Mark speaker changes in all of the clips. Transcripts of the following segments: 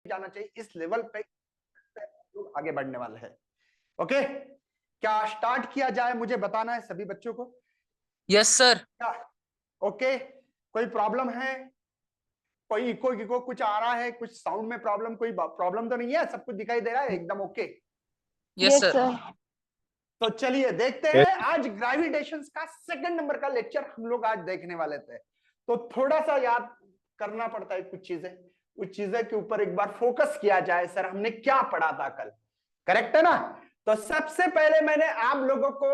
Speaker 1: जाना चाहिए, इस लेवल पे आगे बढ़ने वाले हैं। ओके, क्या स्टार्ट किया जाए? मुझे बताना है सभी बच्चों को।
Speaker 2: Yes sir.
Speaker 1: क्या ओके? कोई प्रॉब्लम है? कोई इको इको कुछ आ रहा है? कुछ साउंड में प्रॉब्लम? कोई प्रॉब्लम तो नहीं है? सब कुछ दिखाई दे रहा है एकदम ओके?
Speaker 2: Yes sir.
Speaker 1: तो चलिए देखते हैं। आज ग्रेविटेशन का सेकंड नंबर का लेक्चर हम लोग आज देखने वाले थे, तो थोड़ा सा याद करना पड़ता है कुछ चीजें के ऊपर एक बार फोकस किया जाए। सर हमने क्या पढ़ा था कल, करेक्ट है ना? तो सबसे पहले मैंने आप लोगों को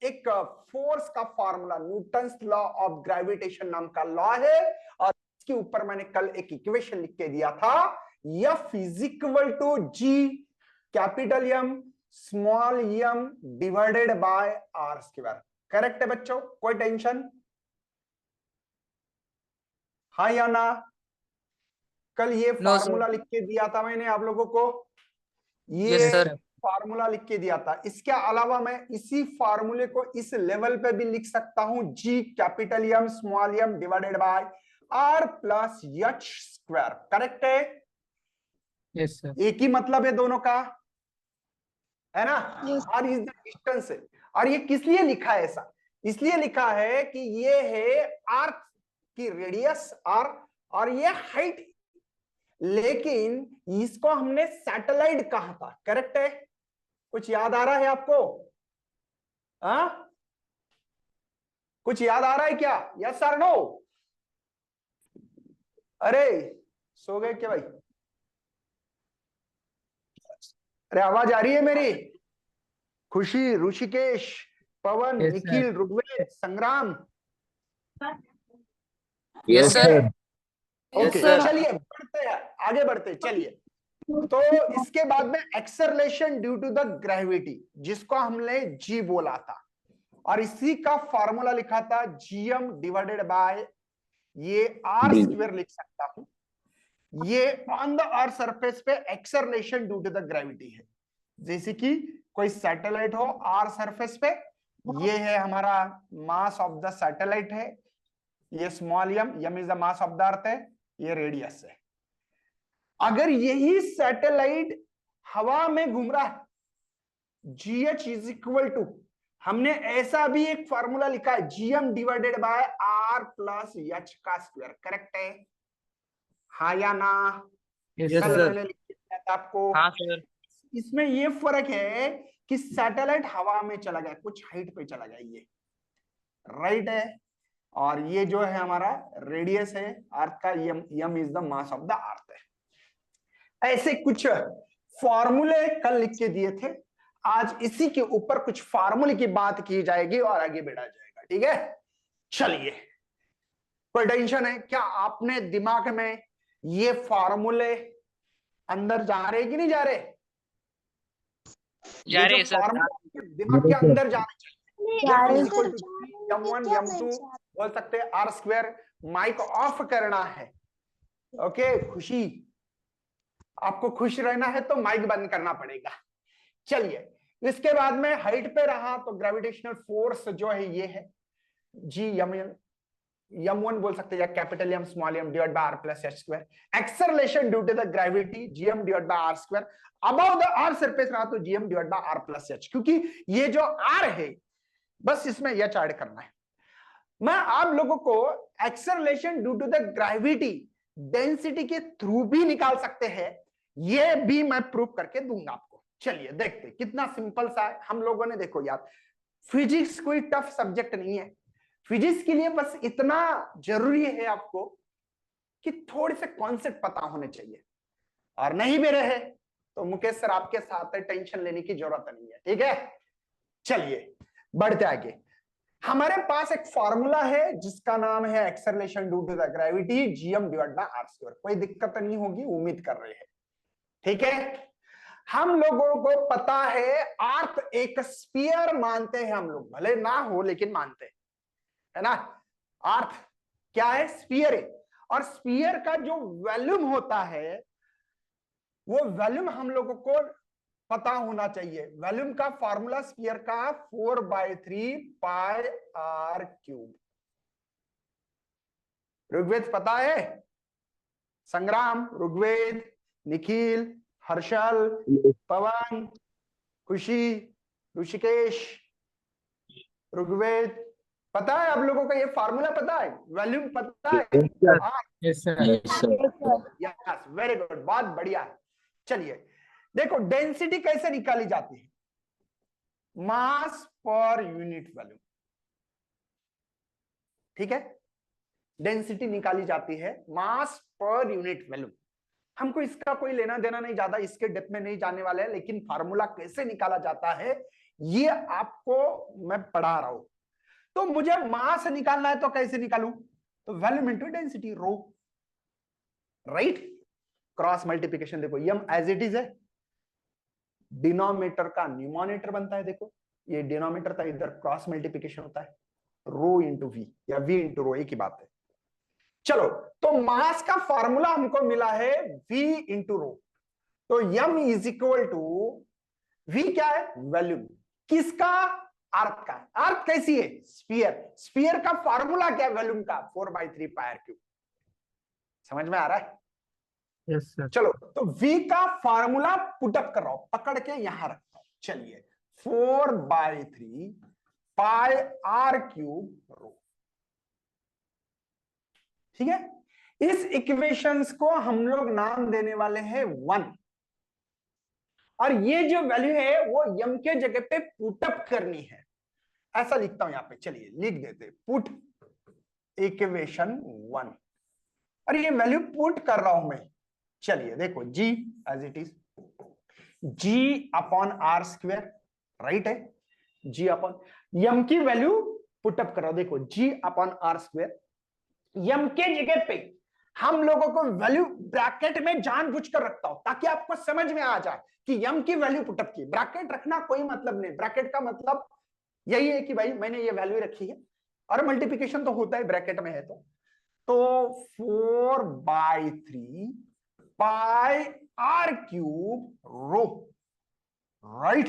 Speaker 1: एक फोर्स का formula, Newton's law of gravitation नाम का लॉ है, और इसके ऊपर मैंने कल एक इक्वेशन लिख के दिया था, F is equal to G capital M small M divided by R square. Correct है बच्चों? कोई टेंशन? हाँ या ना? कल ये
Speaker 2: नो
Speaker 1: फार्मूला
Speaker 2: सर।
Speaker 1: लिख के दिया था मैंने आप लोगों को,
Speaker 2: यस
Speaker 1: ये
Speaker 2: सर।
Speaker 1: फार्मूला लिख के दिया था। इसके अलावा मैं इसी फार्मूले को इस लेवल पे भी लिख सकता हूं, G capital M small M divided by R plus H square. Correct है?
Speaker 2: Yes sir.
Speaker 1: एक ही मतलब है दोनों का, है ना?
Speaker 3: Yes.
Speaker 1: R is the distance है। और ये किस लिए लिखा है ऐसा? इसलिए लिखा है कि ये है आर्क की रेडियस आर, और ये हाइट, लेकिन इसको हमने सैटेलाइट कहा था। करेक्ट है? कुछ याद आ रहा है आपको? कुछ याद आ रहा है क्या? यस और नो? अरे सो गए क्या भाई? अरे आवाज आ रही है मेरी? खुशी, ऋषिकेश, पवन,
Speaker 2: यस सर।
Speaker 1: निखिल, ऋग्वेद, संग्राम।
Speaker 2: Yes
Speaker 1: okay
Speaker 2: sir.
Speaker 1: Okay,
Speaker 2: sir.
Speaker 1: चलिए बढ़ते हैं, आगे बढ़ते हैं। चलिए, तो इसके बाद में acceleration due to the gravity, जिसको हमने जी बोला था, और इसी का फॉर्मूला लिखा था जीएम डिवाइडेड बाय ये आर स्क्वायर लिख सकता हूं। ये ऑन द अर्थ सरफेस पे acceleration due to the gravity है। जैसे कि कोई सैटेलाइट हो आर सरफेस पे, ये है हमारा मास ऑफ द सैटेलाइट है, ये small M is the mass of the earth है, ये रेडियस है। अगर यही सैटेलाइट हवा में घूम रहा है, GH इज इक्वल टू, हमने ऐसा भी एक फॉर्मूला लिखा है, GM divided by R plus H का स्क्वायर। करेक्ट है? हाँ या ना?
Speaker 2: यस
Speaker 1: कल
Speaker 2: सर।
Speaker 1: मैंने लिख के दिया था आपको।
Speaker 2: हाँ सर।
Speaker 1: इसमें ये फर्क है कि सैटेलाइट हवा में चला गया, कुछ हाइट पे चला गया, ये राइट है, और ये जो है हमारा रेडियस है अर्थ का, M is the mass of the earth है। ऐसे कुछ फॉर्मूले कल लिख के दिए थे, आज इसी के ऊपर कुछ फार्मूले की बात की जाएगी और आगे बढ़ा जाएगा। ठीक है? चलिए, कोई टेंशन है क्या? आपने दिमाग में ये फार्मूले अंदर जा रहे कि नहीं जा रहे?
Speaker 2: जा
Speaker 1: ये जो
Speaker 2: रहे सर।
Speaker 1: फार्मूला दिमाग के अंदर जाना चाहिए। F is equal to m1 m2 बोल सकते हैं, आर स्क्वायर। माइक ऑफ करना है। ओके खुशी, आपको खुश रहना है तो माइक बंद करना पड़ेगा। चलिए, इसके बाद में हाइट पे रहा तो ग्रेविटेशनल फोर्स जो है ये है जी m1 बोल सकते हैं, या capital M small M divide by R plus H square. Acceleration due to the gravity GM divide by R square. Above the earth surface रहा तो GM divide by R plus H, क्योंकि ये जो are है बस इसमें H add करना है। मैं आप लोगों को acceleration due to the gravity density के थ्रू भी निकाल सकते हैं, ये भी मैं प्रूव करके दूंगा आपको। चलिए देखते कितना सिंपल सा है। हम लोगों ने देखो यार, फिजिक्स कोई टफ सब्जेक्ट नहीं है। फिजिक्स के लिए बस इतना जरूरी है आपको कि थोड़े से कॉन्सेप्ट पता होने चाहिए, और नहीं भी रहे तो मुकेश सर आपके साथ है, टेंशन लेने की जरूरत नहीं है। ठीक है? चलिए बढ़ते आगे। हमारे पास एक फॉर्मूला है जिसका नाम है acceleration due to the gravity GM divide by R square. कोई दिक्कत नहीं होगी, उम्मीद कर रहे हैं। ठीक है? हम लोगों को पता है अर्थ एक स्फीयर मानते हैं हम लोग, भले ना हो लेकिन मानते हैं, है ना? अर्थ क्या है? स्फीयर है, और स्फीयर का जो वॉल्यूम होता है वो वॉल्यूम हम लोगों को पता होना चाहिए। वॉल्यूम का फॉर्मूला स्फीयर का 4/3 पाई आर क्यूब। ऋग्वेद पता है? संग्राम, ऋग्वेद, निखिल, हर्षल, पवन, खुशी, ऋषिकेश, ऋग्वेद, पता है आप लोगों को ये फार्मूला पता है, वॉल्यूम पता है?
Speaker 2: Yes, sir.
Speaker 1: Yes, very good, बहुत बढ़िया है। चलिए देखो डेंसिटी कैसे निकाली जाती है, मास पर यूनिट वॉल्यूम, ठीक है, डेंसिटी निकाली जाती है मास पर यूनिट वॉल्यूम। हमको इसका कोई लेना देना नहीं, ज्यादा इसके डेप्थ में नहीं जाने वाले हैं, लेकिन फार्मूला कैसे निकाला जाता है ये आपको मैं पढ़ा रहा हूं। तो मुझे मास निकालना है तो कैसे निकालूं, तो volume into density rho, right, cross multiplication. देखो यम एज इट इज है, डिनोमिनेटर का न्यूमरेटर बनता है, देखो ये डिनोमिनेटर था, इधर क्रॉस मल्टीप्लिकेशन होता है, रो इंटू वी या वी इंटू रो, एक ही बात है। चलो तो मास का फॉर्मूला हमको मिला है v इंटू रो, तो m is equal to v क्या है, वॉल्यूम, किसका, अर्थ का। अर्थ कैसी है, स्फीयर, स्फीयर का फॉर्मूला क्या है वॉल्यूम का, 4/3 पाई r क्यूब। समझ में आ रहा है?
Speaker 2: Yes, sir.
Speaker 1: चलो तो v का फॉर्मूला पुटअप कर रहा हूं, पकड़ के यहां रखता हूं। चलिए 4/3 पाई r क्यूब रो, ठीक है। इस इक्वेशंस को हम लोग नाम देने वाले हैं 1, और ये जो वैल्यू है वो यम के जगह पे पुटअप करनी है, ऐसा लिखता हूं यहां पे। चलिए लिख देते, पुट इक्वेशन 1, और ये वैल्यू पुट कर रहा हूं मैं। चलिए देखो g as it is, g upon R square, right है, g अपॉन, यम की वैल्यू पुटअप कर रहा हूं, देखो g upon R square, M के जगह पे हम लोगों को वैल्यू ब्रैकेट में जानबूझकर रखता हूं ताकि आपको समझ में आ जाए कि यम की वैल्यू पुटअप की। ब्रैकेट रखना कोई मतलब नहीं, ब्रैकेट का मतलब यही है कि भाई मैंने ये वैल्यू रखी है, और मल्टीप्लिकेशन तो होता है ब्रैकेट में है, तो 4/3 पाई r क्यूब रो, राइट।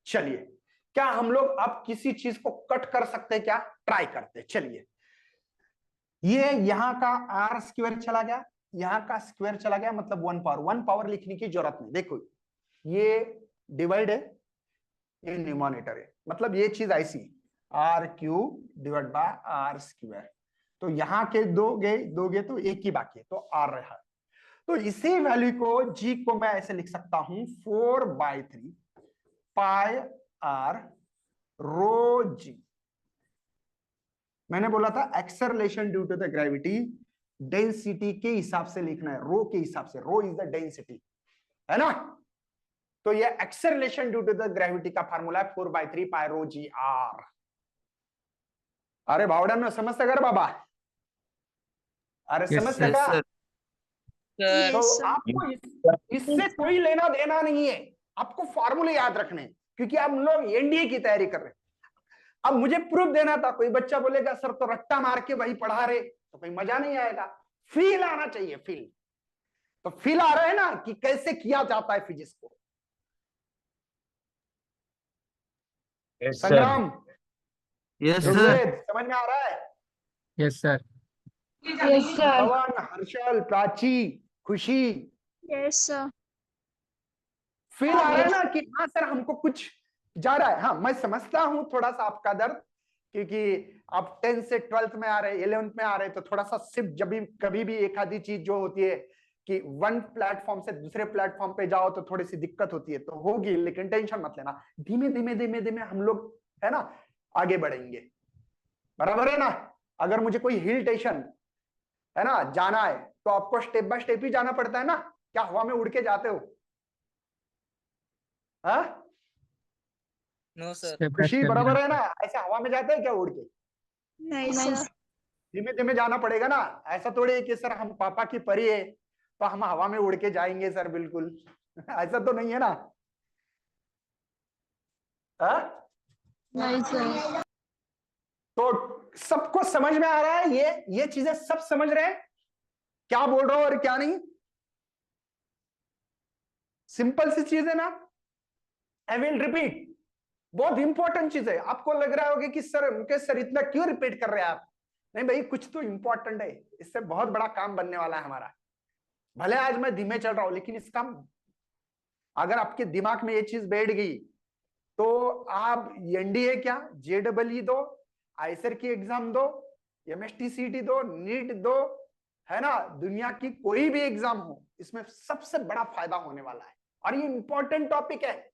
Speaker 1: चलिए क्या हम लोग अब किसी चीज को कट कर सकते हैं क्या, ट्राई करते हैं। चलिए ये यहां का r स्क्वायर चला गया, यहां का स्क्वायर चला गया, मतलब 1 पावर लिखने की जरूरत नहीं। देखो ये डिवाइड है, ये न्यूमरेटर है, मतलब ये चीज ऐसी r cube divide by r square, तो यहां के दोगे तो एक ही बाकी है, तो r रहा। तो इसी वैल्यू को g को मैं ऐसे लिख सकता हूं 4/3 पाई r रो g। मैंने बोला था acceleration due to the gravity, density के हिसाब से लिखना है, रो के हिसाब से, रो इज द डेंसिटी, है ना। तो ये acceleration due to the gravity का फार्मूला है 4/3 पाई रो जी आर। अरे बावड़ा में समझ सके बाबा, अरे
Speaker 2: Yes,
Speaker 1: समझ
Speaker 2: sir.
Speaker 1: सका। तो
Speaker 3: Yes, sir.
Speaker 1: आपको इससे कोई लेना देना नहीं है, आपको फार्मूले याद रखने हैं, क्योंकि आप लोग एनडीए की तैयारी कर रहे हैं। अब मुझे प्रूफ देना था, कोई बच्चा बोलेगा सर तो रट्टा मार के वही पढ़ा रहे, तो कोई मजा नहीं आएगा, फील आना चाहिए, फील। तो फील आ रहा है ना कि कैसे किया जाता है फिजिक्स को।
Speaker 4: Yes, sir.
Speaker 1: संग्राम,
Speaker 4: Yes, sir.
Speaker 1: ऋग्वेद, समझ में आ रहा है?
Speaker 2: Yes, sir.
Speaker 3: Yes, sir.
Speaker 1: पवन, हर्षल, प्राची, खुशी,
Speaker 3: Yes, sir.
Speaker 1: फील आ रहा है ना कि हाँ सर हमको कुछ जा रहा है। हाँ मैं समझता हूं थोड़ा सा आपका दर्द, क्योंकि आप 10th से 12th में आ रहे, 11th में आ रहे, तो थोड़ा सा सिर्फ जब भी कभी भी एक आधी चीज जो होती है कि वन प्लेटफॉर्म से दूसरे प्लेटफॉर्म पे जाओ तो थोड़ी सी दिक्कत होती है, तो होगी, लेकिन टेंशन मत लेना, धीमे धीमे धीमे धीमे हम लोग है ना आगे बढ़ेंगे, बराबर है ना। अगर मुझे कोई हिल स्टेशन है ना जाना है तो आपको स्टेप बाय स्टेप ही जाना पड़ता है ना, क्या हवा में उड़ के जाते हो? हाँ
Speaker 5: नो सर।
Speaker 2: Step by
Speaker 1: खुशी
Speaker 2: step
Speaker 1: बराबर
Speaker 2: जाना
Speaker 1: है ना, ऐसे हवा में जाते हैं क्या उड़ के?
Speaker 3: नहीं सर।
Speaker 1: धीमे धीमे जाना पड़ेगा ना, ऐसा थोड़ी है कि सर हम पापा की परी है तो हम हवा में उड़ के जाएंगे सर, बिल्कुल ऐसा तो नहीं है ना। हाँ?
Speaker 3: नहीं सर।
Speaker 1: तो सबको समझ में आ रहा है, ये चीजें सब समझ रहे हैं क्या बोल रहा हूं और क्या नहीं? सिंपल सी चीज है ना। आई विल रिपीट, बहुत इंपॉर्टेंट चीज है। आपको लग रहा होगा कि सर मुकेश सर इतना क्यों रिपीट कर रहे हैं आप? नहीं भाई, कुछ तो इंपॉर्टेंट है, इससे बहुत बड़ा काम बनने वाला है हमारा। भले आज मैं धीमे चल रहा हूं, लेकिन इसका अगर आपके दिमाग में ये चीज बैठ गई तो आप एनडीए क्या, जेडबलई दो, आईसर की एग्जाम दो, एमएसटीसीटी दो, नीट दो, है ना, दुनिया की कोई भी एग्जाम हो, इसमें सबसे बड़ा फायदा होने वाला है। और ये इंपॉर्टेंट टॉपिक है,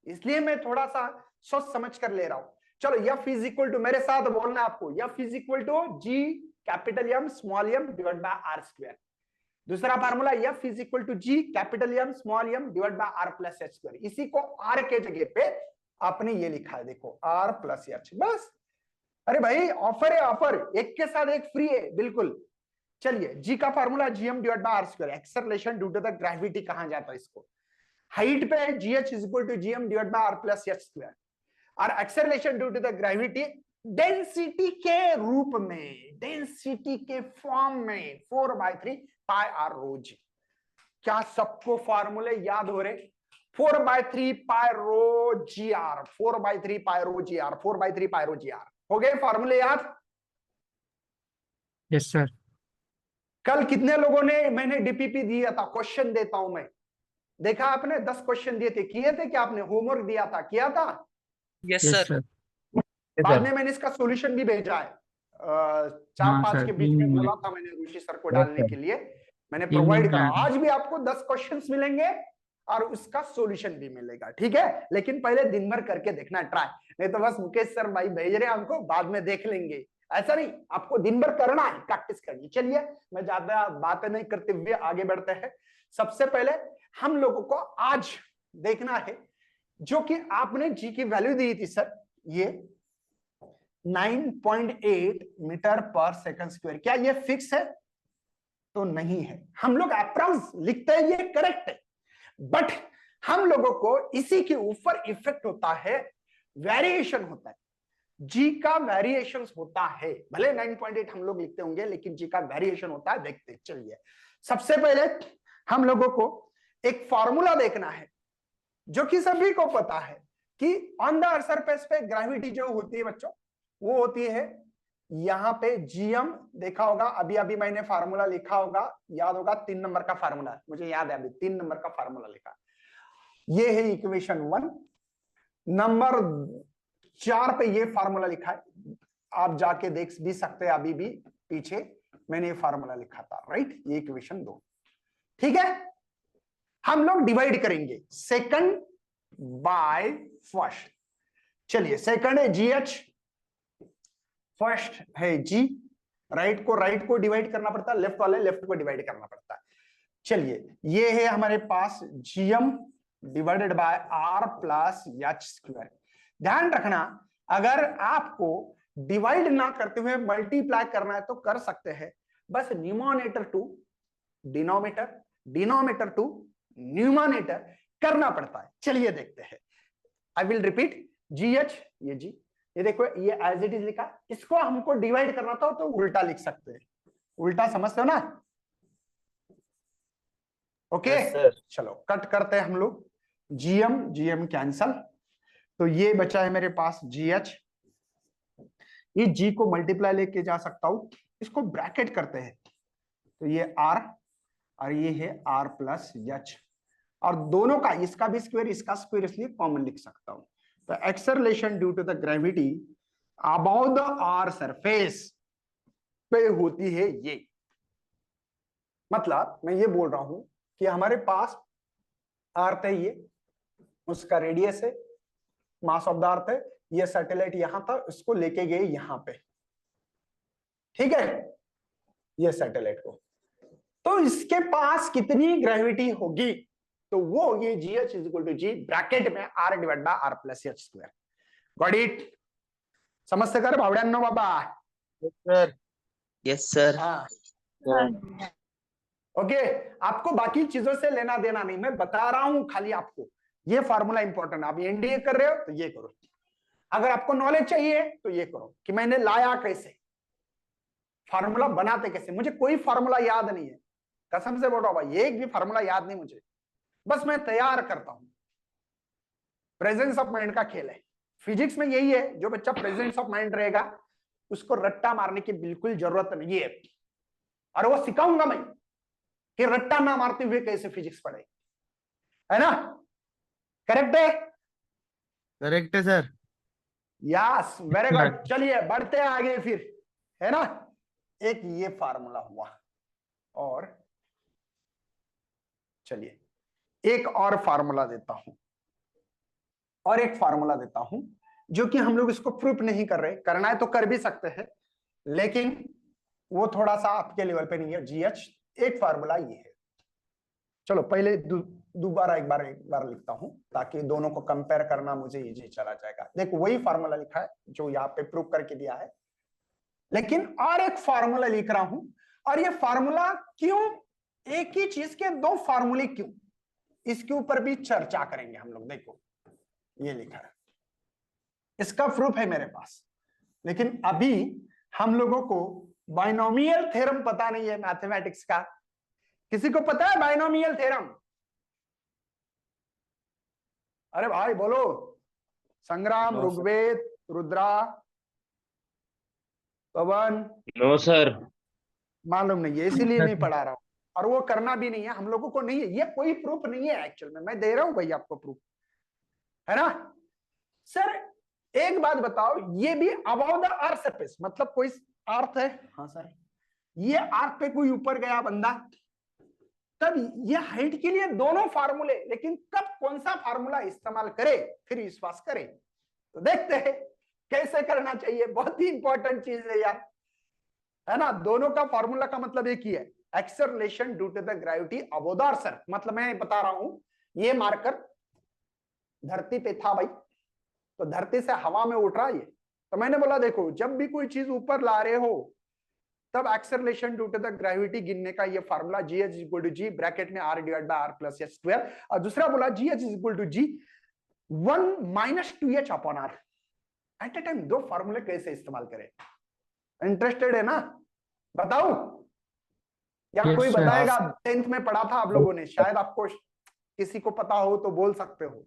Speaker 1: इसलिए मैं थोड़ा सा सोच समझ कर ले रहा हूं। चलो, एफ इज इक्वल टू, मेरे साथ बोलना है आपको, F is equal to G capital M small M divide by R square. दूसरा formula, F is equal to G capital M small M divide by R plus H square. इसी को are के जगह पे आपने ये लिखा है, देखो आर प्लस एच, बस। अरे भाई ऑफर है, ऑफर, एक के साथ एक फ्री है, बिल्कुल। चलिए, जी का formula GM divide by R square, acceleration due to the gravity कहा जाता है इसको। हाइट पे GH is equal to GM divide by R plus H square, और acceleration due to the gravity density के रूप में, डेंसिटी के फॉर्म में 4/3 पाई आर रो जी। क्या सबको फार्मूले याद हो रहे? 4/3 pi rho G R, 4/3 pi rho G R, 4/3 pi rho G R, हो गए फार्मूले याद?
Speaker 2: Yes sir.
Speaker 1: कल कितने लोगों ने, मैंने डीपीपी दिया था, क्वेश्चन देता हूं मैं, देखा आपने? 10 क्वेश्चन दिए थे, किए थे क्या आपने? होमवर्क दिया था, किया था?
Speaker 5: Yes
Speaker 2: yes
Speaker 5: sir.
Speaker 2: सर।
Speaker 1: बाद में मैंने इसका सॉल्यूशन भी भेजा है, 4-5
Speaker 2: सर,
Speaker 1: के बीच में
Speaker 2: तीन
Speaker 1: बोला था मैंने ऋषि सर को डालने
Speaker 4: सर।
Speaker 1: के लिए, मैंने
Speaker 2: तीन
Speaker 1: प्रोवाइड
Speaker 2: दिन
Speaker 1: करा।
Speaker 2: का-
Speaker 1: आज भी आपको 10 क्वेश्चंस मिलेंगे और उसका सॉल्यूशन भी मिलेगा, ठीक है? लेकिन पहले दिन भर करके देखना ट्राई, नहीं तो बस मुकेश सर भाई भेज रहे हैं हमको, बाद में देख लेंगे, ऐसा नहीं, आपको दिन भर करना है, प्रैक्टिस करनी। चलिए, मैं ज्यादा बातें नहीं करते हुए आगे बढ़ते हैं। सबसे पहले हम लोगों को आज देखना है, जो कि आपने जी की वैल्यू दी थी सर, ये 9.8 मीटर पर सेकंड स्क्वायर, क्या ये फिक्स है? तो नहीं है। हम लोग अप्रॉक्स लिखते हैं, ये करेक्ट है, बट हम लोगों को इसी के ऊपर इफेक्ट होता है, वेरिएशन होता है, जी का वेरिएशन होता है। भले 9.8 हम लोग लिखते होंगे, लेकिन जी का वेरिएशन होता है, देखते हैं। चलिए, सबसे पहले हम लोगों को एक फॉर्मूला देखना है, जो कि सभी को पता है कि ऑन द सरफेस पे ग्रेविटी जो होती है बच्चों, वो होती है यहां पे जीएम, देखा होगा अभी अभी मैंने फार्मूला लिखा होगा, याद होगा, 3 नंबर का फार्मूला, मुझे याद है अभी 3 नंबर का फार्मूला लिखा, ये है इक्वेशन 1। नंबर 4 पे ये फार्मूला लिखा है, आप जाके देख भी सकते हैं, अभी भी पीछे मैंने ये फार्मूला लिखा था, राइट? ये इक्वेशन 2, ठीक है? हम लोग डिवाइड करेंगे सेकंड बाय फर्स्ट। चलिए, सेकंड है जीएच, फर्स्ट है जी, राइट को डिवाइड करना पड़ता है, लेफ्ट वाले लेफ्ट को डिवाइड करना पड़ता है। चलिए, ये है हमारे पास GM divided by R plus H square. ध्यान रखना, अगर आपको डिवाइड ना करते हुए मल्टीप्लाई करना है तो कर सकते हैं, बस numerator to denominator, denominator to numerator करना पड़ता है। चलिए देखते हैं, आई विल रिपीट, जीएच, ये जी, ये देखो, ये एज इट इज लिखा, इसको हमको डिवाइड करना था तो उल्टा लिख सकते हैं, उल्टा समझते हो ना? ओके, चलो कट करते हैं हम लोग, जीएम जीएम कैंसल, तो ये बचा है मेरे पास जीएच, इस जी को मल्टीप्लाई लेके जा सकता हूं, इसको ब्रैकेट करते हैं, तो ये आर और ये है आर प्लस एच, और दोनों का, इसका भी स्क्वायर इसका स्क्वायर, इसलिए कॉमन लिख सकता हूं। तो acceleration due to the gravity about the earth surface पे होती है ये, मतलब मैं ये बोल रहा हूं कि हमारे पास अर्थ है, ये उसका रेडियस है, मास ऑफ द अर्थ है, ये सैटेलाइट यहां था, उसको लेके गए यहां पे, ठीक है, ये सैटेलाइट को, तो इसके पास कितनी ग्रेविटी होगी? तो वो ये GH is equal to G bracket में R divide by R plus H square. Got it? समझते कर भावड्यांनो बाबा?
Speaker 4: सर।
Speaker 5: Yes sir.
Speaker 1: हाँ, ओके, आपको बाकी चीजों से लेना देना नहीं, मैं बता रहा हूं खाली आपको, ये फार्मूला इंपॉर्टेंट है। आप एनडीए कर रहे हो तो ये करो, अगर आपको नॉलेज चाहिए तो ये करो कि मैंने लाया कैसे, फार्मूला बनाते कैसे। मुझे कोई फार्मूला याद नहीं है, कसम से बोल रहा हूं भाई, एक भी फार्मूला याद नहीं मुझे, बस मैं तैयार करता हूं। प्रेजेंस ऑफ माइंड का खेल है, फिजिक्स में यही है, जो बच्चा प्रेजेंस ऑफ माइंड रहेगा उसको रट्टा मारने की बिल्कुल जरूरत नहीं है, और वो सिखाऊंगा मैं, कि रट्टा ना मारते हुए कैसे फिजिक्स पढ़े, है ना? करेक्ट है?
Speaker 4: करेक्ट है sir.
Speaker 1: Yes, very good.
Speaker 2: Correct.
Speaker 1: चलिए बढ़ते हैं आगे फिर, है ना? एक ये फार्मूला हुआ, और चलिए एक और फार्मूला देता हूं, और एक फार्मूला देता हूं जो कि हम लोग इसको प्रूफ नहीं कर रहे, करना है तो कर भी सकते हैं, लेकिन वो थोड़ा सा आपके लेवल पे नहीं है। जीएच एक फार्मूला ये है। चलो पहले दोबारा एक बार लिखता हूं ताकि दोनों को कंपेयर करना मुझे इजी चला जाएगा। देखो वही फार्मूला लिखा है जो यहाँ पे प्रूफ करके दिया है, लेकिन और एक फार्मूला लिख रहा हूं। और ये फार्मूला क्यों, एक ही चीज के दो फार्मूले क्यों, इसके ऊपर भी चर्चा करेंगे हम लोग। देखो ये लिखा है, इसका प्रूफ है मेरे पास, लेकिन अभी हम लोगों को बाइनोमियल थ्योरम पता नहीं है मैथमेटिक्स का। किसी को पता है बाइनोमियल थ्योरम? अरे भाई बोलो। Sangram,
Speaker 4: No, sir.
Speaker 1: Rigved, Rudra, Pawan.
Speaker 4: No sir.
Speaker 1: मालूम नहीं है, इसीलिए नहीं पढ़ा रहा हूं, और वो करना भी नहीं है, हम लोगों को नहीं है। ये कोई प्रूफ नहीं है एक्चुअल में, मैं दे रहा हूं भाई आपको प्रूफ, है ना? सर एक बात बताओ, ये भी अबाउट द अर्थ सरफेस, मतलब कोई अर्थ है, हाँ सर, ये अर्थ पे कोई ऊपर गया बंदा, तब ये हाइट के लिए दोनों फार्मूले, लेकिन कब कौन सा फार्मूला इस्तेमाल करे फिर विश्वास करे, तो देखते हैं कैसे करना चाहिए। बहुत ही इंपॉर्टेंट चीज है यार, है ना? दोनों का फार्मूला का मतलब एक ही है, acceleration due to the gravity above the earth. मतलब मैं बता रहा हूं, ये मार्कर धरती पे था भाई, तो धरती से हवा में उठ रहा है ये, तो मैंने बोला देखो जब भी कोई चीज ऊपर ला रहे हो तब acceleration due to the gravity गिनने का ये formula GH equal to G bracket में R divide by R plus H square, और दूसरा बोला GH equal to G 1 minus 2H upon R। At a time दो फार्मूले कैसे इस्तेमाल करें? इंटरेस्टेड है ना? बताओ या
Speaker 2: Yes,
Speaker 1: कोई
Speaker 2: sir.
Speaker 1: बताएगा? 10th में पढ़ा था आप लोगों ने, शायद आपको किसी को पता हो तो बोल सकते हो।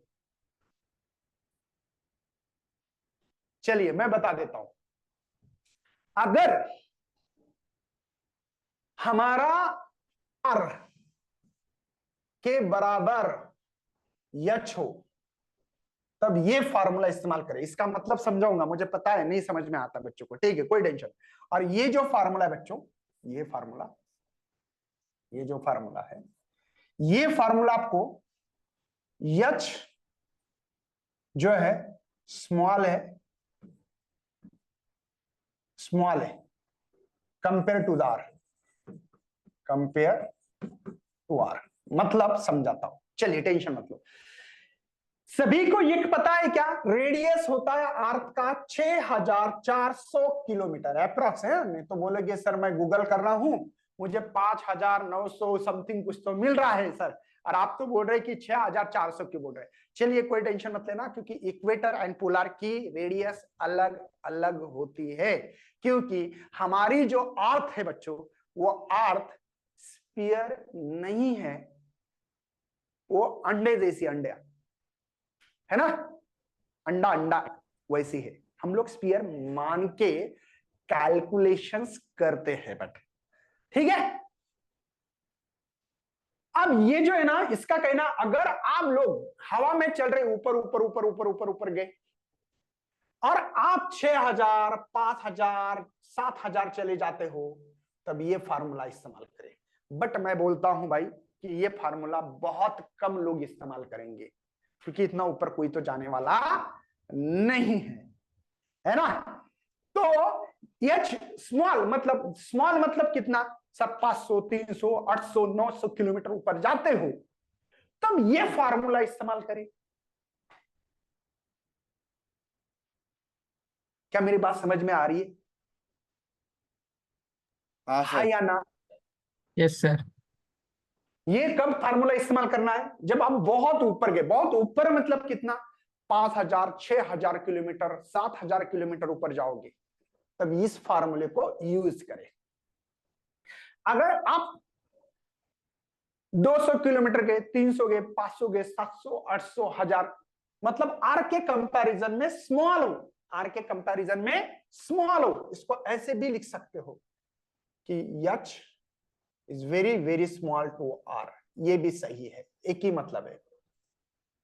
Speaker 1: चलिए मैं बता देता हूं, अगर हमारा R के बराबर H हो तब ये फार्मूला इस्तेमाल करें। इसका मतलब समझाऊंगा, मुझे पता है नहीं समझ में आता बच्चों को, ठीक है कोई टेंशन। और ये जो फार्मूला है बच्चों, ये जो फार्मूला है, ये फार्मूला आपको H जो है स्मॉल है कंपेयर टू R, मतलब समझाता हूं, चलिए टेंशन मत लो। सभी को ये पता है क्या, रेडियस होता है अर्थ का 6400 किलोमीटर अप्रॉक्स है। नहीं तो बोलेगे सर मैं गूगल कर रहा हूं, मुझे 5900 समथिंग कुछ तो मिल रहा है सर, और आप तो बोल रहे कि 6400 क्यों बोल रहे। चलिए कोई टेंशन मत लेना, क्योंकि इक्वेटर एंड पोलर की रेडियस अलग अलग होती है, क्योंकि हमारी जो अर्थ है बच्चों, वो अर्थ स्फीयर नहीं है, वो अंडे जैसी, अंडे है ना, अंडा वैसी है। हम लोग स्फीयर मान के कैलकुलेशंस करते हैं बट, ठीक है। अब ये जो है ना, इसका कहना अगर आप लोग हवा में चल रहे ऊपर ऊपर ऊपर ऊपर ऊपर ऊपर गए और आप 6000 5000 7000 चले जाते हो, तब ये फार्मूला इस्तेमाल करें। बट मैं बोलता हूं भाई कि ये फार्मूला बहुत कम लोग इस्तेमाल करेंगे, क्योंकि इतना ऊपर कोई तो जाने वाला नहीं है ना। तो H स्मॉल मतलब कितना, सब 500 300 800 900 किलोमीटर ऊपर जाते हो तब ये फार्मूला इस्तेमाल करें। क्या मेरी बात समझ में आ रही है? हाँ या ना?
Speaker 2: Yes sir.
Speaker 1: ये कब फार्मूला इस्तेमाल करना है, जब आप बहुत ऊपर गए। बहुत ऊपर मतलब कितना, 5000 6000 किलोमीटर 7000 किलोमीटर ऊपर जाओगे तब इस फार्मूले को यूज करें। अगर आप 200 किलोमीटर गए, 300 गए, 500 गए, 700 800 1000, मतलब आर के कंपैरिजन में स्मॉल हो, आर के कंपैरिजन में स्मॉल हो। इसको ऐसे भी लिख सकते हो कि H is very very small to R, ये भी सही है, एक ही मतलब है।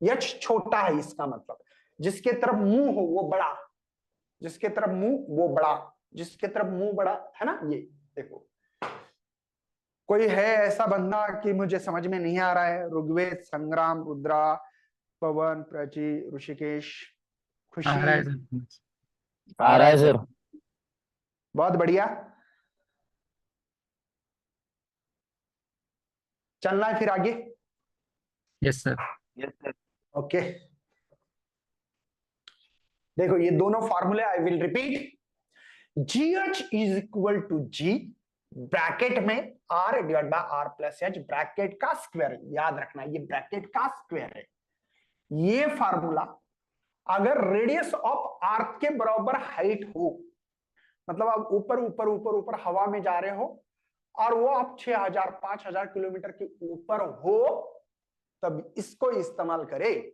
Speaker 1: यच छोटा है इसका मतलब, जिसके तरफ मुंह हो वो बड़ा, जिसके तरफ मुंह वो बड़ा, जिसके तरफ मुंह बड़ा है ना। ये देखो, कोई है ऐसा बंदा कि मुझे समझ में नहीं आ रहा है? ऋग्वेद, संग्राम, रुद्रा, पवन, प्राची, ऋषिकेश, खुशी।
Speaker 2: आ रहा है सर।
Speaker 4: आ रहा है सर।
Speaker 1: बहुत बढ़िया, चलना है फिर आगे।
Speaker 2: Yes sir.
Speaker 4: Yes sir.
Speaker 1: Okay, देखो ये दोनों फॉर्मूले I will repeat. GH is equal to G bracket में R divide by R plus H, bracket का स्क्वायर, याद रखना ये ब्रैकेट का स्क्वायर है। ये फार्मूला अगर रेडियस ऑफ आर्क के बराबर हाइट हो, मतलब आप ऊपर ऊपर ऊपर ऊपर हवा में जा रहे हो और वो आप 6000 5000 किलोमीटर के ऊपर हो, तब इसको इस्तेमाल करें।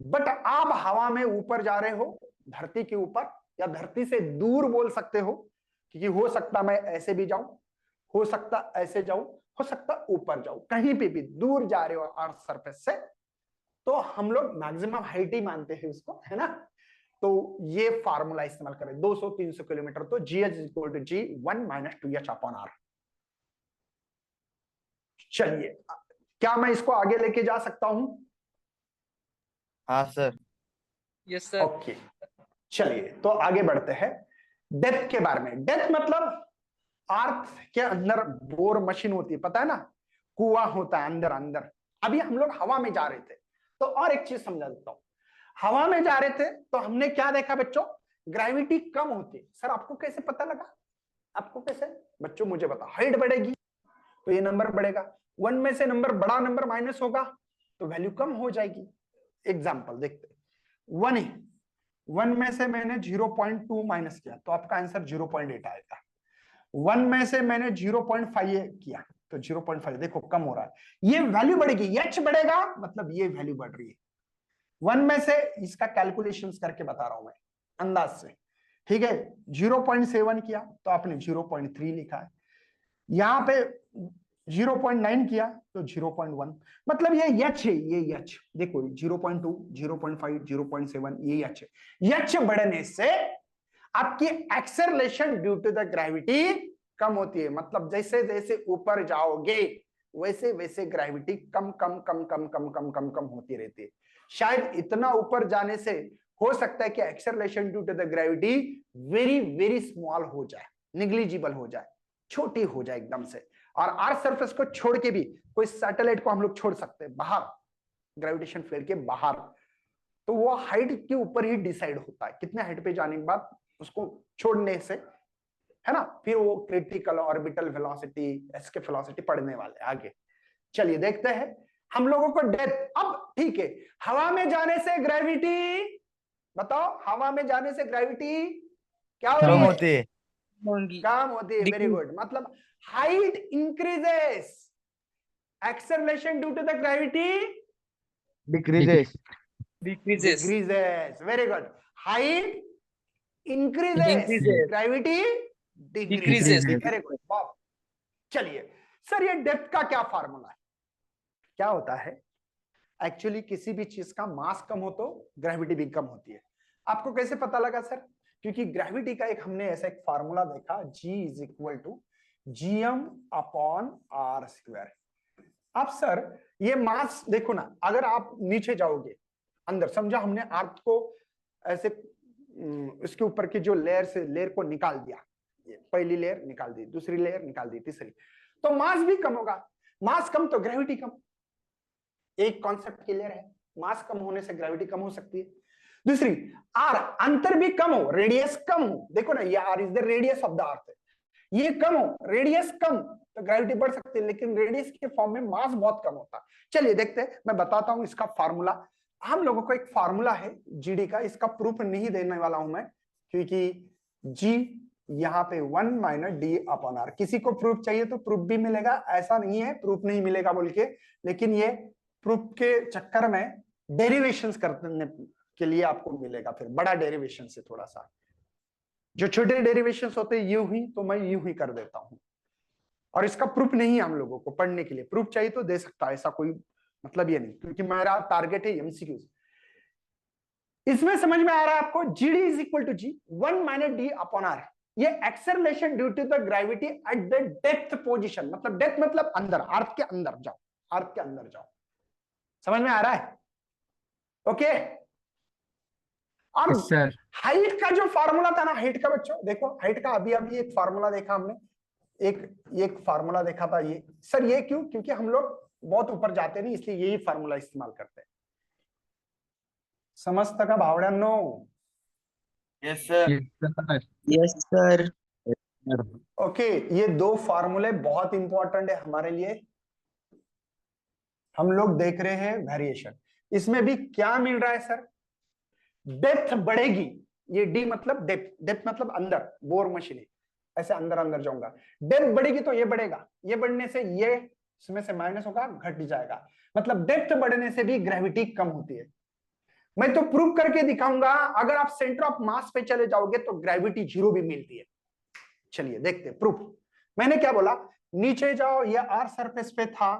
Speaker 1: बट आप हवा में ऊपर जा रहे हो, धरती के ऊपर या धरती से दूर बोल सकते हो, क्योंकि हो सकता मैं ऐसे भी जाऊं, हो सकता ऐसे जाऊं, हो सकता ऊपर जाऊं, कहीं पे भी दूर जा रहे हो अर्थ सरफेस से, तो हम लोग मैक्सिमम हाइट ही मानते हैं उसको, है ना। तो ये फार्मूला इस्तेमाल करें, 200-300 किलोमीटर, तो GH is equal to G 1 - 2H upon R। चलिए, क्या मैं इसको आगे लेके जा सकता हूं?
Speaker 4: हाँ सर।
Speaker 5: Yes, sir.
Speaker 1: ओके, चलिए तो आगे बढ़ते हैं डेप्थ के बारे में। डेप्थ मतलब अर्थ के अंदर बोर मशीन होती है, पता है ना, कुआं होता है अंदर अंदर। अभी हम लोग हवा में जा रहे थे, तो और एक चीज समझा देता हूं। हवा में जा रहे थे तो हमने क्या देखा बच्चों? ग्रेविटी कम होती है। सर आपको कैसे पता लगा? आपको कैसे? बच्चों मुझे बता, हाइट बढ़ेगी तो ये नंबर बढ़ेगा, 1 में से नंबर बड़ा नंबर माइनस होगा तो वैल्यू कम हो जाएगी। एग्जाम्पल देखते, 1 है, 1 में से मैंने 0.2 माइनस किया तो आपका आंसर 0.8 आएगा। 1 में से मैंने 0.5 किया तो 0.5, देखो कम हो रहा है, ये वैल्यू बढ़ेगी, एच बढ़ेगा मतलब ये वैल्यू बढ़ रही है। 1 में से इसका कैलकुलेशंस करके बता रहा हूं मैं अंदाज से, ठीक है। 0.7 किया तो आपने 0.3 लिखा है, यहां पे 0.9 किया तो 0.1, मतलब ये एच है, ये एच देखो 0.2 0.5 0.7 ये एच है। एच बढ़ने से आपकी acceleration due to the gravity कम होती है, मतलब जैसे जैसे ऊपर जाओगे वैसे वैसे ग्रेविटी कम कम कम कम कम कम कम कम होती रहती है। शायद इतना ऊपर जाने से हो सकता है कि acceleration due to the gravity very very small हो जाए, निग्लिजिबल हो जाए, छोटी हो जाए एकदम से। और अर्थ सरफेस को छोड़ के भी कोई सैटेलाइट को हम लोग छोड़ सकते हैं बाहर, ग्रेविटेशन फील्ड के बाहर, तो वो हाइट के ऊपर ही डिसाइड होता है, कितने हाइट पे जाने के बाद उसको छोड़ने से, है ना। फिर वो critical orbital velocity, escape velocity पढ़ने वाले आगे। चलिए देखते हैं हम लोगों को डेप्थ। अब ठीक है, हवा में जाने से ग्रेविटी, बताओ हवा में जाने से ग्रेविटी क्या हो रही
Speaker 4: कम
Speaker 1: है?
Speaker 4: होती है।
Speaker 1: कम होती है, वेरी गुड। मतलब height increases, acceleration due to the gravity
Speaker 4: decreases.
Speaker 5: Decreases.
Speaker 1: Decreases, very good. Height increases,
Speaker 5: Increases.
Speaker 1: Gravity
Speaker 5: Decreases.
Speaker 1: Decreases, very good. वाह, चलिए सर ये डेप्थ का क्या फार्मूला है? क्या होता है एक्चुअली, किसी भी चीज का मास कम हो तो ग्रेविटी भी कम होती है। आपको कैसे पता लगा सर? क्योंकि ग्रेविटी का एक हमने ऐसा एक फार्मूला देखा, G is equal to GM upon R square. अब सर ये मास देखो ना, अगर आप नीचे जाओगे अंदर, समझा हमने अर्थ को ऐसे इसके ऊपर की जो लेयर से लेयर को निकाल दिया, पहली लेयर निकाल दी, दूसरी लेयर निकाल दी, तीसरी, तो मास भी कम होगा। मास कम तो ग्रेविटी कम, एक कॉन्सेप्ट क्लियर है, मास कम होने से ग्रेविटी कम हो सकती है। दूसरी, आर अंतर भी कम हो, रेडियस कम हो, देखो ना ये R is the radius of the earth, ये कम हो, रेडियस कम तो ग्रेविटी बढ़ सकती है, लेकिन रेडियस के फॉर्म में मास बहुत कम होता है। चलिए देखते हैं, मैं बताता हूं इसका फार्मूला। हम लोगों को एक फार्मूला है जीडी का, इसका प्रूफ नहीं देने वाला हूं मैं, क्योंकि जी यहाँ पे 1 - d अपॉन आर, किसी को प्रूफ चाहिए तो प्रूफ भी मिलेगा, ऐसा नहीं है प्रूफ नहीं मिलेगा बोल के, लेकिन ये प्रूफ के चक्कर में डेरिवेशंस करने के लिए आपको मिलेगा, फिर बड़ा डेरिवेशन से थोड़ा सा, जो छोटे डेरिवेशंस होते हैं यूं ही, तो मैं यूं ही कर देता हूं। और इसका प्रूफ नहीं है हम लोगों को पढ़ने के लिए, प्रूफ चाहिए तो दे सकता है, ऐसा कोई मतलब ये नहीं, क्योंकि मेरा टारगेट है एमसीक्यूज। इसमें समझ में आ रहा है आपको, G D is equal to G 1 minus D upon R, ये acceleration due to the gravity at the depth position, मतलब डेप्थ मतलब अंदर, अर्थ के अंदर जाओ, अर्थ के अंदर जाओ। समझ में आ रहा है? ओके। और
Speaker 2: यस सर।
Speaker 1: हाइट का जो फार्मूला था ना, हाइट का बच्चों देखो, हाइट का अभी अभी एक फार्मूला देखा हमने, एक फार्मूला देखा था ये। सर ये क्यों? क्योंकि हम लोग बहुत ऊपर जाते नहीं, इसलिए यही फार्मूला इस्तेमाल करते हैं। समझता का भावड्यांनो?
Speaker 4: Yes sir.
Speaker 2: Yes sir.
Speaker 4: Yes sir.
Speaker 1: Okay, ये दो फार्मूले बहुत इंपॉर्टेंट है हमारे लिए। हम लोग देख रहे हैं वेरिएशन, इसमें भी क्या मिल रहा है सर? डेप्थ बढ़ेगी, ये डी मतलब डेप्थ, डेप्थ मतलब अंदर, बोर मशीन ऐसे अंदर अंदर जाऊंगा, डेप्थ बढ़ेगी तो ये बढ़ेगा, ये बढ़ने से ये इसमें से माइनस होगा, घट जाएगा, मतलब डेप्थ बढ़ने से भी ग्रेविटी कम होती है। मैं तो प्रूव करके दिखाऊंगा, अगर आप सेंटर ऑफ मास पे चले जाओगे तो ग्रेविटी जीरो भी मिलती है। चलिए देखते हैं प्रूफ। मैंने क्या बोला, नीचे जाओ, ये आर सरफेस पे था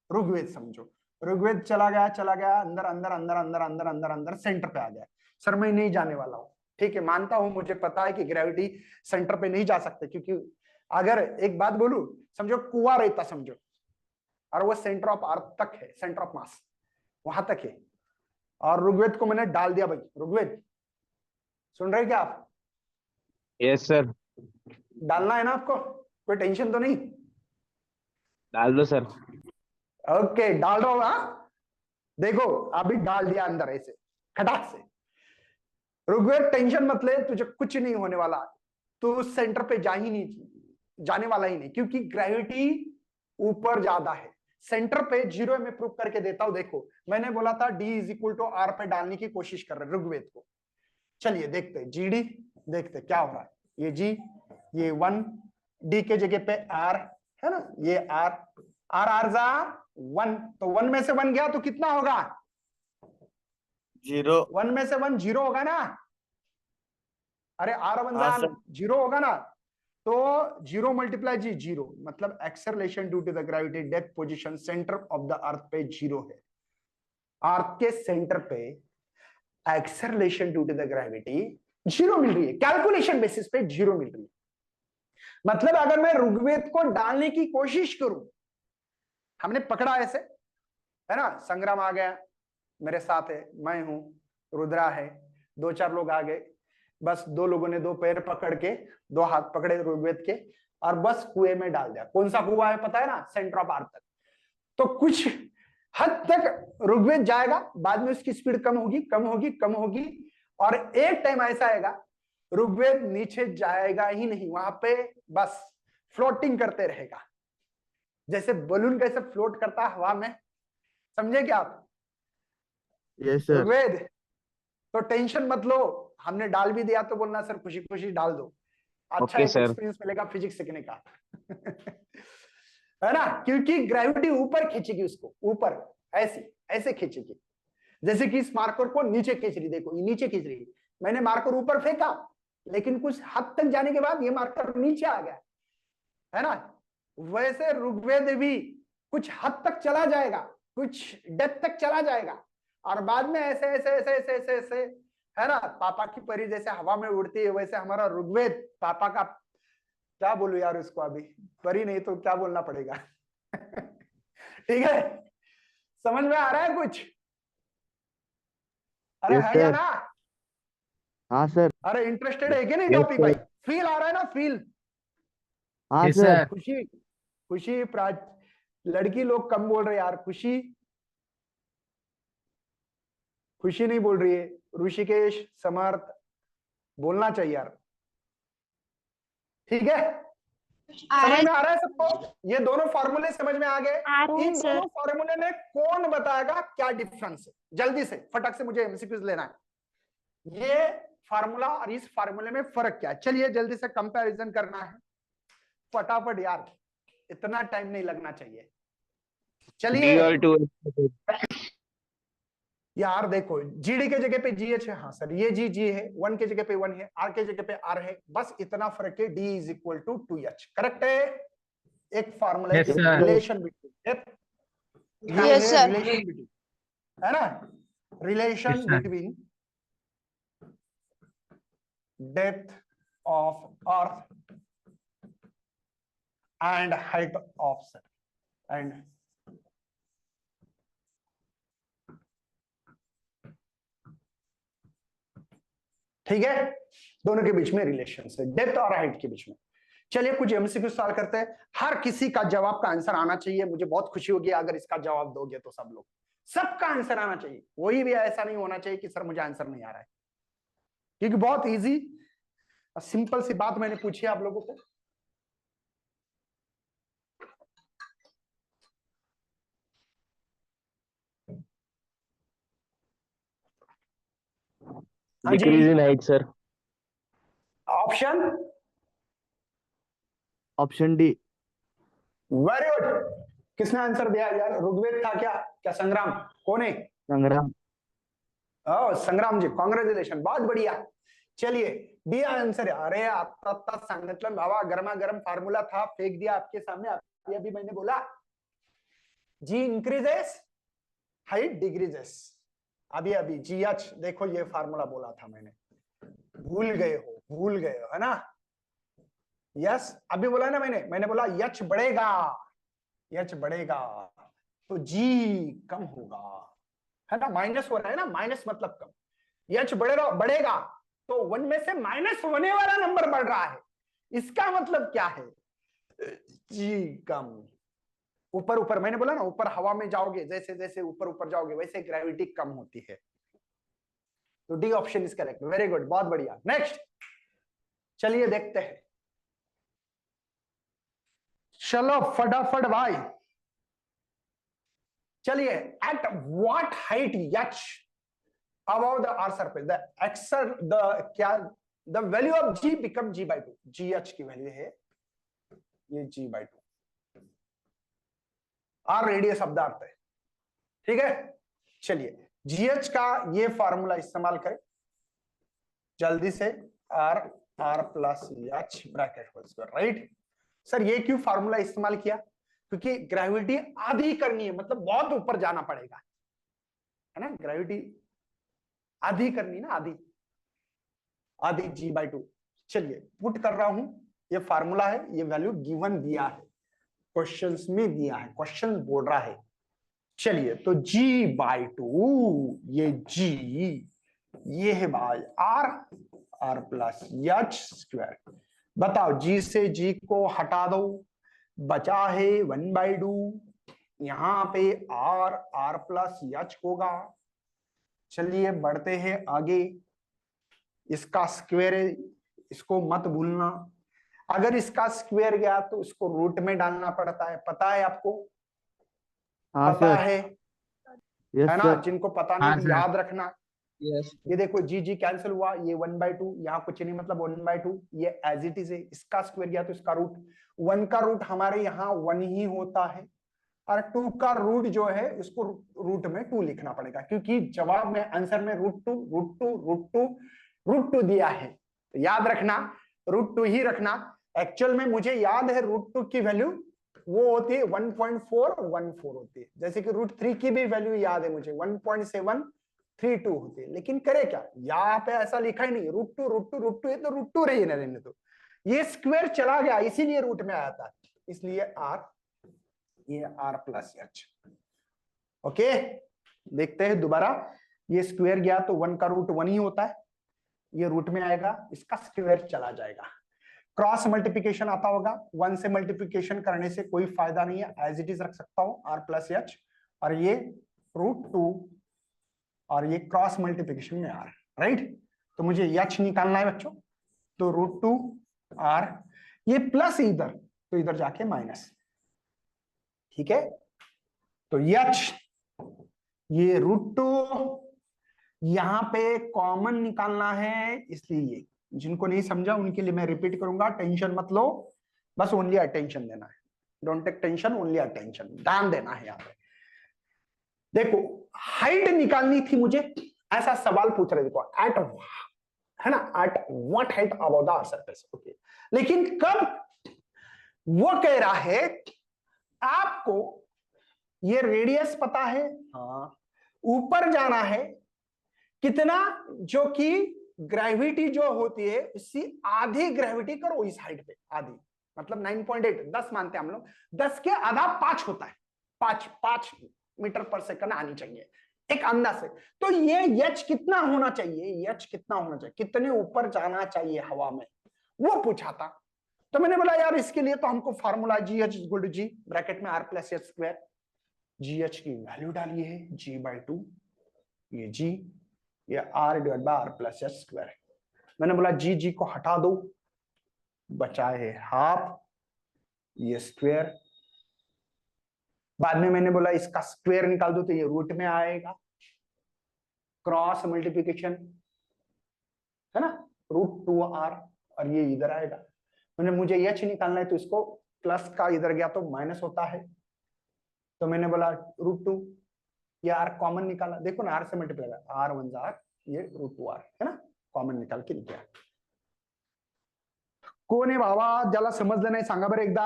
Speaker 1: ऋग्वेद, समझो ऋग्वेद चला गया अंदर अंदर अंदर अंदर अंदर अंदर अंदर सेंटर पे आ गया। सर मैं नहीं जाने वाला हूं, ठीक है मानता हूं, मुझे पता है कि ग्रेविटी सेंटर पे नहीं जा सकते, क्योंकि अगर एक बात बोलूं, समझो कुआं रहता समझो, और वो सेंटर ऑफ अर्थ तक है, सेंटर ऑफ मास वहां तक है, और ऋग्वेद को मैंने डाल दिया। भाई ऋग्वेद सुन रहे क्या आप?
Speaker 4: Yes sir.
Speaker 1: डालना है ना आपको, कोई टेंशन तो नहीं?
Speaker 4: डाल दो सर।
Speaker 1: ओके डाल रहा हूं। हाँ देखो अभी डाल दिया अंदर ऐसे खटाक से। ऋग्वेद टेंशन मत ले, तुझे कुछ नहीं होने वाला, तू उस सेंटर पे जा ही नहीं, जाने वाला ही नहीं, क्योंकि ग्रेविटी ऊपर ज्यादा है। सेंटर पे जीरो में प्रूफ करके देता हूं। देखो मैंने बोला था D is equal to R पे डालने की कोशिश कर रहे ऋग्वेद को। चलिए देखते हैं जी डी, देखते हैं क्या हो रहा है। ये जी, ये 1, डी के जगह पे आर है ना, ये आर, आर आर जा 1, तो 1 में से 1 गया तो कितना होगा?
Speaker 4: 0।
Speaker 1: 1 में से 1 जीरो होगा ना? अरे आर 1
Speaker 4: हाँ
Speaker 1: जा
Speaker 4: सर।
Speaker 1: जीरो होगा ना? तो जीरो मल्टीप्लाई जी जीरो, मतलब acceleration due to the gravity depth position centre of the earth पे जीरो है। अर्थ के सेंटर पे acceleration due to the gravity zero मिल रही है, कैलकुलेशन बेसिस पे जीरो मिल रही है। मतलब अगर मैं ऋग्वेद को डालने की कोशिश करूं, हमने पकड़ा ऐसे है ना, संग्राम आ गया मेरे साथ है, मैं हूं, रुद्रा है, 2-4 लोग आ गए, बस 2 लोगों ने 2 पैर पकड़ के 2 हाथ पकड़े ऋग्वेद के और बस कुएं में डाल दिया। कौन सा कुआं है पता है ना? सेंटर ऑफ अर्थ तक। तो कुछ हद तक ऋग्वेद जाएगा, बाद में उसकी स्पीड कम होगी कम होगी कम होगी, और एक टाइम ऐसा आएगा ऋग्वेद नीचे जाएगा ही नहीं, वहां पे बस फ्लोटिंग करते रहेगा, जैसे बलून कैसे फ्लोट करता है हवा में, समझे क्या आप?
Speaker 4: Yes sir.
Speaker 1: ऋग्वेद तो टेंशन मत लो, हमने डाल भी दिया तो बोलना सर खुशी खुशी डाल दो, अच्छा
Speaker 4: ओके
Speaker 1: एक
Speaker 4: सर।
Speaker 1: एक्सपीरियंस मिलेगा फिजिक्स सीखने का। है ना, क्योंकि ग्रेविटी ऊपर खींचेगी उसको, ऊपर ऐसे ऐसे खींचेगी, जैसे कि इस मार्कर को नीचे खींच रही, देखो ये नीचे खींच रही, मैंने मार्कर ऊपर फेंका, लेकिन कुछ हद तक जाने के बाद ये मार्कर नीचे आ गया, है ना? वैसे ऋग्वेद भी कुछ हद तक चला जाएगा, कुछ डेप्थ तक चला जाएगा, और बाद में ऐसे ऐसे ऐसे ऐसे ऐसे ऐसे, है ना, पापा की परी जैसे हवा में उड़ती है, वैसे हमारा ऋग्वेद पापा का, क्या बोलूं यार उसको, अभी परी नहीं तो क्या बोलना पड़ेगा। ठीक है, समझ में आ रहा है कुछ? अरे
Speaker 4: यस
Speaker 1: है या
Speaker 4: सर।
Speaker 1: ना?
Speaker 4: हाँ सर।
Speaker 1: अरे इंटरेस्टेड है कि नहीं
Speaker 4: Yes,
Speaker 1: टॉपिक भाई?
Speaker 4: sir.
Speaker 1: फील आ रहा है ना? फील
Speaker 4: हाँ
Speaker 2: यस
Speaker 4: सर।
Speaker 2: सर।
Speaker 1: खुशी खुशी लड़की लोग कम बोल रहे यार, खुशी खुशी नहीं बोल रही है, ऋषिकेश समर्थ बोलना चाहिए यार, ठीक है? समझ में आ रहा है सबको? ये दोनों फार्मूले समझ में आ गए?
Speaker 3: आ रहे हैं
Speaker 1: इन
Speaker 3: सर।
Speaker 1: दोनों फार्मूले में कौन बताएगा क्या डिफरेंस है? जल्दी से फटक से मुझे एमसीक्यूज लेना है। ये फार्मूला और इस फार्मूले में फर्क क्या है? चलिए जल्दी से कंपैरिजन करना है फटाफट यार, इतना टाइम नहीं लगना चाहिए। चलिए यार देखो, जीडी के जगह पे जीएच है, हाँ सर ये जी जी है, 1 के जगह पे 1 है, आर के जगह पे आर है, बस इतना फर्क है, D is equal to 2h, correct है? एक formula
Speaker 5: Yes, sir.
Speaker 1: Relation between depth,
Speaker 3: Yes, sir.
Speaker 1: Relation between, है ना, relation
Speaker 5: Yes, sir.
Speaker 1: Between depth of earth and height of sun and ठीक है, दोनों के बीच में रिलेशन है, डेप्थ और हाइट के बीच में। चलिए कुछ एमसीक्यू सवाल करते हैं, हर किसी का जवाब का आंसर आना चाहिए, मुझे बहुत खुशी होगी अगर इसका जवाब दोगे तो सब लोग, सबका आंसर आना चाहिए, कोई भी ऐसा नहीं होना चाहिए कि सर मुझे आंसर नहीं आ रहा है, क्योंकि बहुत इजी सिंपल सी बात मैंने पूछी आप लोगों को। हाँ जी,
Speaker 4: decrease in height sir.
Speaker 1: Option
Speaker 4: option D.
Speaker 1: Very good, किसने आंसर दिया यार, ऋग्वेद था क्या, क्या संग्राम, कौन है,
Speaker 4: संग्राम।
Speaker 1: संग्राम जी, कांग्रेचुलेशन, बहुत बढ़िया। चलिए दिया आंसर, अरे आता सांगितलं बाबा, गर्मा गर्म फार्मूला था, फेंक दिया आपके सामने, अभी मैंने बोला जी इंक्रीजेस हाइट डिक्रीजेस, अभी जी एच, देखो ये फार्मूला बोला था मैंने, भूल गए हो है ना, यस अभी बोला ना मैंने बोला यच बढ़ेगा तो जी कम होगा, है ना, माइनस हो रहा है ना, माइनस मतलब कम, यच बढ़ेगा तो 1 में से माइनस होने वाला नंबर बढ़ रहा है, इसका मतलब क्या है, जी कम, ऊपर मैंने बोला ना, ऊपर हवा में जाओगे, जैसे जैसे ऊपर जाओगे वैसे ग्रेविटी कम होती है, तो D option is correct, very good, बहुत बढ़िया। नेक्स्ट चलिए देखते हैं, चलो फटाफट भाई, चलिए at what height H above the earth surface the value of g become g/2, gh की वैल्यू है ये g/2, r radius of the earth है, ठीक है। चलिए gh का ये फार्मूला इस्तेमाल करें जल्दी से, r plus H bracket whole square, right. Sir ये क्यों फार्मूला इस्तेमाल किया, क्योंकि ग्रेविटी आधी करनी है, मतलब बहुत ऊपर जाना पड़ेगा, है ना, ग्रेविटी आधी करनी ना, आधी g/2। चलिए पुट कर रहा हूं, ये फार्मूला है, ये वैल्यू गिवन दिया है, क्वेश्चंस में दिया है, क्वेश्चन बोल रहा है। चलिए तो g/2, ये g, ये है भाई r प्लस एच स्क्वायर, बताओ g से g को हटा दो, बचा है 1/2, यहां पे r प्लस एच होगा। चलिए बढ़ते हैं आगे, इसका स्क्वायर है, इसको मत भूलना, अगर इसका स्क्वायर गया तो इसको रूट में डालना पड़ता है, पता है आपको,
Speaker 4: हाँ
Speaker 1: पता
Speaker 4: सर।
Speaker 1: है,
Speaker 4: यस
Speaker 1: है ना,
Speaker 4: सर।
Speaker 1: जिनको पता
Speaker 5: हाँ
Speaker 1: नहीं
Speaker 5: सर।
Speaker 1: याद रखना,
Speaker 2: यस
Speaker 1: ये देखो जी कैंसिल हुआ, ये 1/2, यहाँ कुछ नहीं मतलब 1/2, ये एज इट इज है, इसका स्क्वायर गया तो इसका रूट, 1 का रूट हमारे यहाँ 1 ही होता है, और 2 का रूट जो है इसको रूट में 2 लिखना पड़ेगा, क्योंकि जवाब में आंसर में √2 दिया है, तो याद रखना √2 ही रखना। एक्चुअल में मुझे याद है √2 की वैल्यू वो होती है 1.414 होती है, जैसे कि √3 की भी वैल्यू याद है मुझे 1.732 होती है, लेकिन करे क्या, यहाँ पे ऐसा लिखा ही नहीं, √2 ये तो √2 रहने दो, ये स्क्वायर चला गया इसीलिए रूट में आया था, इसलिए ये r प्लस एच, ओके। देखते हैं दोबारा, ये स्क्वायर गया तो 1 का रूट 1 ही होता है, ये रूट में आएगा, इसका स्क्वायर चला जाएगा, क्रॉस मल्टीप्लिकेशन आता होगा, 1 से मल्टीप्लिकेशन करने से कोई फायदा नहीं है, एज इट इज रख सकता हूं r प्लस एच, और ये √2 और ये क्रॉस मल्टीप्लिकेशन में r, राइट। तो मुझे एच निकालना है बच्चों, तो √2 r, ये प्लस इधर तो इधर जाके माइनस, ठीक है। तो एच, ये √2 यहां पे कॉमन निकालना है, इसलिए जिनको नहीं समझा उनके लिए मैं रिपीट करूंगा, टेंशन मत लो, बस ओनली अटेंशन देना है, don't take tension, only attention, ध्यान देना है यहाँ पे। देखो हाइट निकालनी थी मुझे, ऐसा सवाल पूछ रहे, देखो एट, है ना, at what height above the earth surface, okay, लेकिन कब, वो कह रहा है आपको ये रेडियस पता है, हाँ, ऊपर जाना है कितना, जो कि ग्रेविटी जो होती है उसकी आधी ग्रेविटी करो इस हाइट पे, आधी मतलब 9.8, 10 मानते हैं हम लोग, 10 के आधा 5 होता है, 5 मीटर पर सेकंड आनी चाहिए एक अंदाज से। तो ये एच कितना होना चाहिए, एच कितना होना चाहिए, कितने ऊपर जाना चाहिए हवा में, वो पूछा था। तो मैंने बोला यार इसके लिए तो हमको formula G H equal to G bracket में R plus H square, G H की वैल्यू डाली है g/2, ये जी, ये R divide by R plus H square है। मैंने बोला जी को हटा दो, बचा है हाफ, ये स्क्वायर, बाद में मैंने बोला इसका स्क्वायर निकाल दो तो ये रूट में आएगा, क्रॉस मल्टीप्लिकेशन है ना, √2r, और ये इधर आएगा। मैंने मुझे एच निकालना है तो इसको प्लस का इधर गया तो माइनस होता है, तो मैंने बोला √2, ये r कॉमन निकाला, देखो ना r से मल्टीप्लाई r 1 r, ये √2r है ना, कॉमन निकाल के निकला। कोण आहे बाबा ज्याला समजलं नाही सांगा बरं एकदा,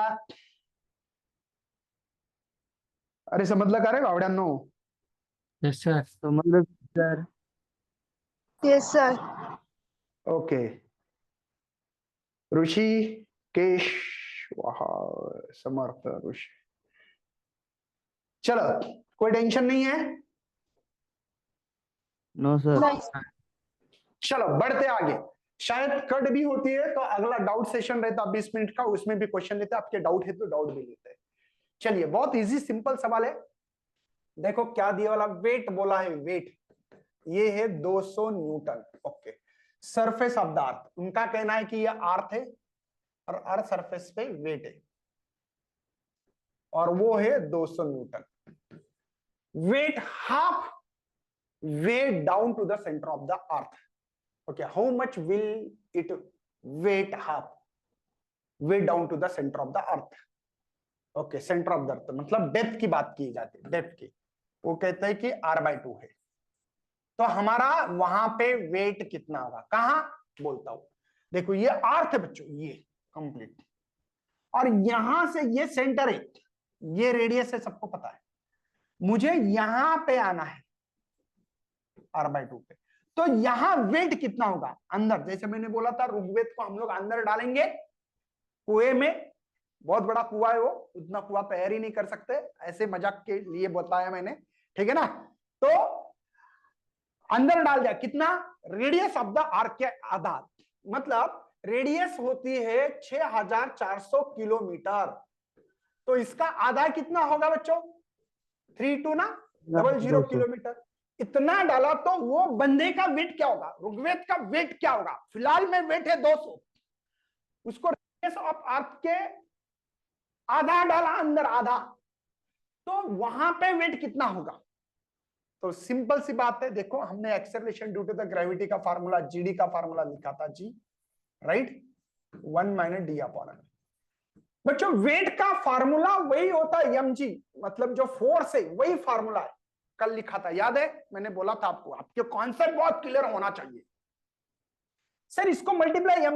Speaker 1: अरे समजलं का रे गावड्यांनो?
Speaker 2: Yes sir.
Speaker 4: समजलं sir.
Speaker 3: Yes, sir.
Speaker 1: Okay, Rishikesh, Samarth Rishi, चलो कोई टेंशन नहीं है,
Speaker 4: नो सर.
Speaker 3: Nice.
Speaker 1: चलो बढ़ते आगे। शायद कट भी होती है तो अगला डाउट सेशन रहता 20 मिनट का, उसमें भी क्वेश्चन लेते हैं, आपके डाउट है तो डाउट भी लेते हैं। चलिए बहुत इजी सिंपल सवाल है, देखो क्या दिया वाला, वेट बोला है, वेट ये है 200 Newton. Okay, surface of the अर्थ, उनका कहना है कि ये अर्थ है और अर्थ सरफेस पे वेट है और वो है 200 newton. Weight half weight down to the centre of the earth. Okay, how much will it weigh half weight down to the centre of the earth. Okay, centre of the earth मतलब depth की बात की जाती है, depth की, वो कहते हैं कि r/2 है। तो हमारा वहां पे वेट कितना होगा, कहां बोलता हूं, देखो ये अर्थ है बच्चों, ये कंप्लीट, और यहां से ये सेंटर है, ये रेडियस है, सबको पता है, मुझे यहां पे आना है r/2 पे। तो यहां वेट कितना होगा अंदर, जैसे मैंने बोला था ऋग्वेद को हम लोग अंदर डालेंगे कुएं में, बहुत बड़ा कुआं है वो, उतना कुआं तैयार ही नहीं कर सकते, ऐसे मजाक के लिए बताया मैंने, ठीक है ना। तो अंदर डाल दिया, कितना, रेडियस ऑफ द आर्क के आधा, मतलब रेडियस होती है 6400 किलोमीटर, तो इसका आधा कितना होगा बच्चों, 32 किलोमीटर। इतना डाला तो वो बंदे का वेट क्या होगा, ऋग्वेद का वेट क्या होगा, फिलहाल में वेट है 200, उसको रेडियस ऑफ अर्थ के आधा डाला अंदर, आधा, तो वहां पे वेट कितना होगा। तो सिंपल सी बात है, देखो हमने acceleration due to the gravity का फार्मूला, जीडी का फार्मूला लिखा था जी, राइट, 1 - d/m। बच्चों वेट का फार्मूला वही होता है mg, मतलब जो फोर्स है वही फार्मूला है, कल लिखा था, याद है, मैंने बोला था आपको, आपके कॉन्सेप्ट बहुत क्लियर होना चाहिए। सर इसको मल्टीप्लाई